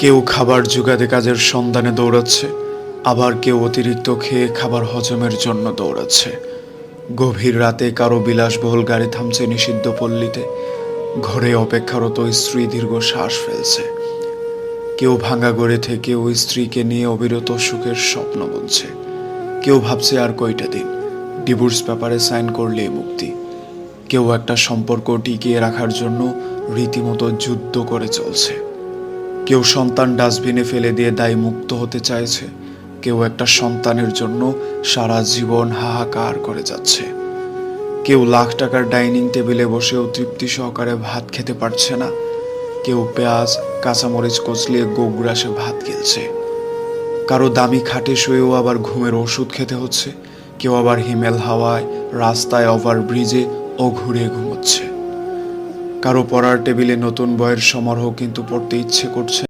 কেউ খাবার জোগাতে কাজের সন্ধানে দৌড়াচ্ছে, আবার কেউ অতিরিক্ত খেয়ে খাবার হজমের জন্য দৌড়াচ্ছে। গভীর রাতে কারো বিলাসবহুল গাড়ি থামছে নিষিদ্ধ পল্লীতে, ঘরে অপেক্ষারত স্ত্রী দীর্ঘ শ্বাস ফেলছে। কেউ ভাঙা গড়ে থেকে ওই স্ত্রীকে নিয়ে অবিরত সুখের স্বপ্ন বুনছে। কেউ ভাবছে আর কয়টা দিন, ডিভোর্স পেপারে সাইন করলেই মুক্তি। কেউ একটা সম্পর্ক টিকিয়ে রাখার জন্য রীতিমতো যুদ্ধ করে চলছে। কেউ সন্তান ডাস্টবিনে ফেলে দিয়ে দায় মুক্ত হতে চাইছে, কেউ একটা সন্তানের জন্য সারা জীবন হাহাকার করে যাচ্ছে। কেউ লাখ টাকার ডাইনিং টেবিলে বসেও তৃপ্তি সহকারে ভাত খেতে পারছে না, কেউ পেঁয়াজ কাঁচামরিচ কচলিয়ে গোগ্রাসে ভাত গিলছে। কারো দামি খাটে শুয়েও আবার ঘুমের ওষুধ খেতে হচ্ছে, কেউ আবার হিমেল হাওয়ায় রাস্তায় ওভারব্রিজে ও ঘুরে ঘুমোচ্ছে। কারো পড়ার টেবিলে নতুন বইয়ের সমারোহ কিন্তু পড়তে ইচ্ছে করছে